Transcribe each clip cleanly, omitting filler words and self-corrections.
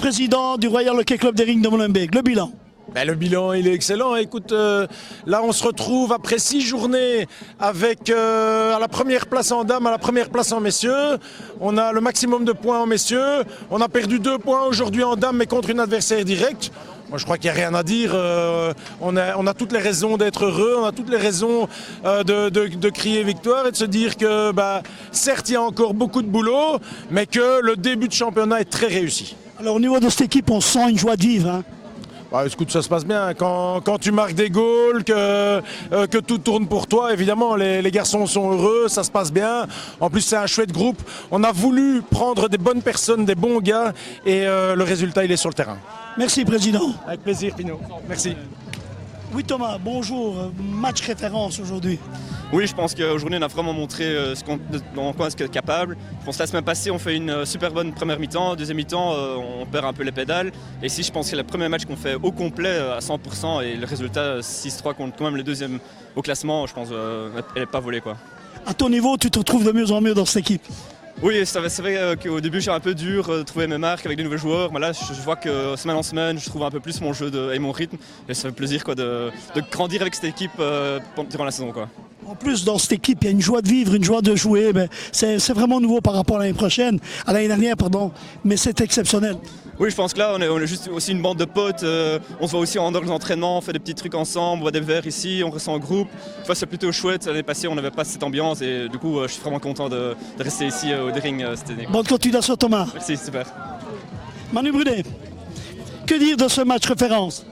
président du Royal Hockey Club d'Ering de Molenbeek. Le bilan? Ben, le bilan, il est excellent. Écoute, là, on se retrouve après 6 journées avec à la première place en dames, à la première place en messieurs. On a le maximum de points en messieurs. On a perdu 2 points aujourd'hui en dames, mais contre une adversaire directe. Moi, je crois qu'il n'y a rien à dire. On a toutes les raisons d'être heureux, on a toutes les raisons de crier victoire et de se dire que, certes, il y a encore beaucoup de boulot, mais que le début de championnat est très réussi. Alors, au niveau de cette équipe, on sent une joie de vivre, hein? Écoute, ça se passe bien. Quand tu marques des goals, que tout tourne pour toi, évidemment, les garçons sont heureux, ça se passe bien. En plus, c'est un chouette groupe. On a voulu prendre des bonnes personnes, des bons gars, et le résultat, il est sur le terrain. Merci, Président. Avec plaisir, Pino. Merci. Oui, Thomas, bonjour. Match référence aujourd'hui. Oui, je pense qu'aujourd'hui, on a vraiment montré dans quoi on est capable. Je pense que la semaine passée, on fait une super bonne première mi-temps. Deuxième mi-temps, on perd un peu les pédales. Et ici, je pense que c'est le premier match qu'on fait au complet, à 100%. Et le résultat, 6-3 contre quand même le deuxième au classement, je pense elle n'est pas volée, quoi. À ton niveau, tu te retrouves de mieux en mieux dans cette équipe? Oui, c'est vrai qu'au début, j'ai un peu dur de trouver mes marques avec des nouveaux joueurs. Mais là, je vois que semaine en semaine, je trouve un peu plus mon jeu et mon rythme. Et ça fait plaisir, quoi, de grandir avec cette équipe durant la saison, quoi. En plus, dans cette équipe, il y a une joie de vivre, une joie de jouer. C'est vraiment nouveau par rapport à l'année dernière, mais c'est exceptionnel. Oui, je pense que là, on est juste aussi une bande de potes. On se voit aussi dans les entraînements, on fait des petits trucs ensemble, on boit des verres ici, on reste en groupe. Tu vois, c'est plutôt chouette. L'année passée, on n'avait pas cette ambiance et du coup, je suis vraiment content de rester ici au Dering cette année. Bonne continuation, Thomas. Merci, super. Manu Brunet, que dire de ce match référence?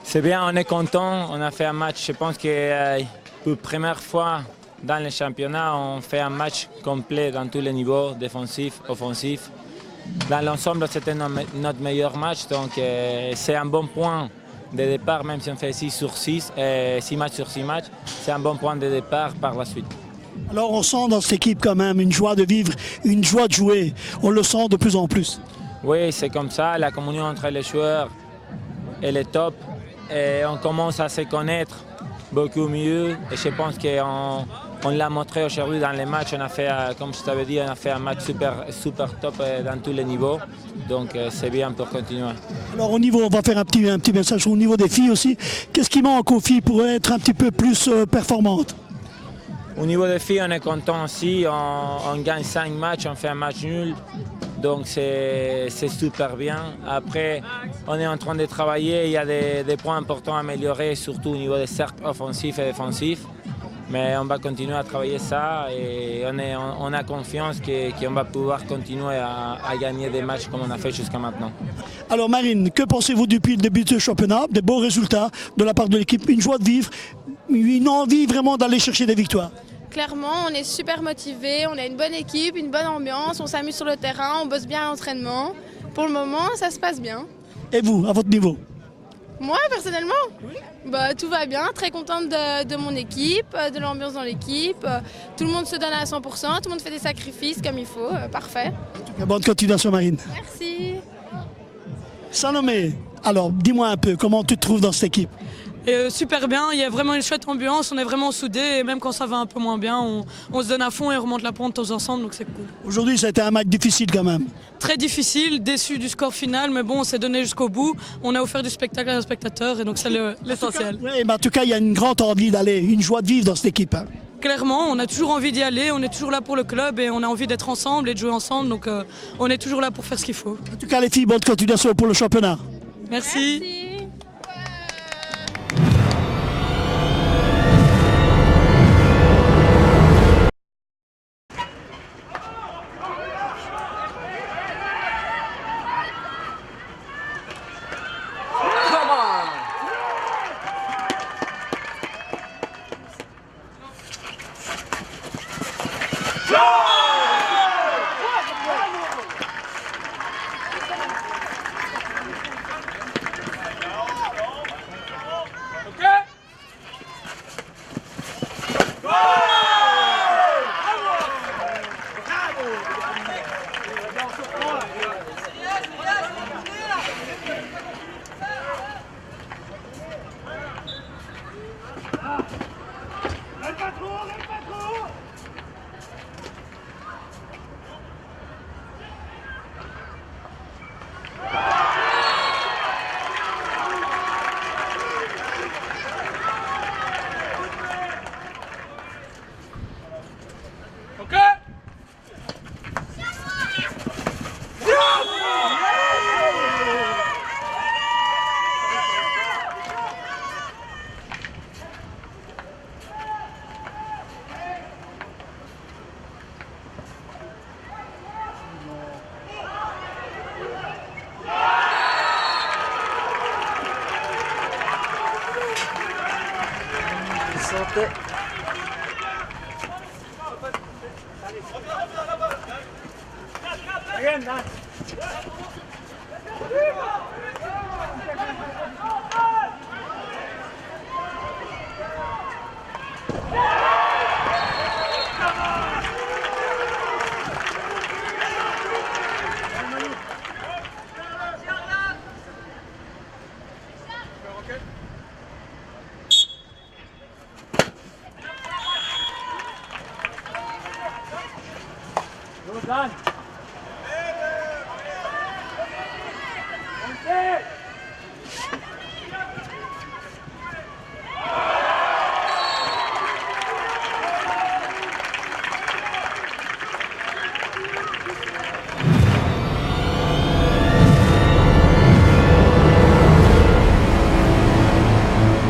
C'est bien, on est content. On a fait un match, je pense que pour la première fois dans le championnat, on fait un match complet dans tous les niveaux, défensif, offensif. Dans l'ensemble, c'était notre meilleur match, donc c'est un bon point de départ, même si on fait 6 sur 6, 6 matchs sur 6 matchs, c'est un bon point de départ par la suite. Alors on sent dans cette équipe quand même une joie de vivre, une joie de jouer. On le sent de plus en plus. Oui, c'est comme ça, la communion entre les joueurs, elle est top. Et on commence à se connaître beaucoup mieux. Et je pense qu'on l'a montré aujourd'hui dans les matchs. On a fait, comme je t'avais dit, on a fait un match super top dans tous les niveaux. Donc c'est bien pour continuer. Alors au niveau, on va faire un petit message au niveau des filles aussi. Qu'est-ce qui manque aux filles pour être un petit peu plus performantes? Au niveau des filles, on est content aussi. On gagne 5 matchs, on fait un match nul. Donc c'est super bien. Après, on est en train de travailler. Il y a des points importants à améliorer, surtout au niveau des cercles offensifs et défensifs. Mais on va continuer à travailler ça et on a confiance qu'on va pouvoir continuer à gagner des matchs comme on a fait jusqu'à maintenant. Alors Marine, que pensez-vous depuis le début du championnat? Des beaux résultats de la part de l'équipe, une joie de vivre, une envie vraiment d'aller chercher des victoires? Clairement, on est super motivés, on a une bonne équipe, une bonne ambiance, on s'amuse sur le terrain, on bosse bien à l'entraînement. Pour le moment, ça se passe bien. Et vous, à votre niveau? Moi, personnellement, oui. Tout va bien, très contente de mon équipe, de l'ambiance dans l'équipe. Tout le monde se donne à 100%, tout le monde fait des sacrifices comme il faut, parfait. Bonne continuation, Marine. Merci. Salomé, alors dis-moi un peu, comment tu te trouves dans cette équipe? Super bien, il y a vraiment une chouette ambiance, on est vraiment soudés et même quand ça va un peu moins bien, on se donne à fond et on remonte la pente tous ensemble, donc c'est cool. Aujourd'hui, ça a été un match difficile quand même. Très difficile, déçu du score final, mais bon, on s'est donné jusqu'au bout. On a offert du spectacle à nos spectateurs et donc c'est l'essentiel. Oui, mais en tout cas, il y a une grande envie d'aller, une joie de vivre dans cette équipe. Hein. Clairement, on a toujours envie d'y aller, on est toujours là pour le club et on a envie d'être ensemble et de jouer ensemble, donc on est toujours là pour faire ce qu'il faut. En tout cas, les filles, bonne continuation pour le championnat. Merci. Merci. Santé. Done.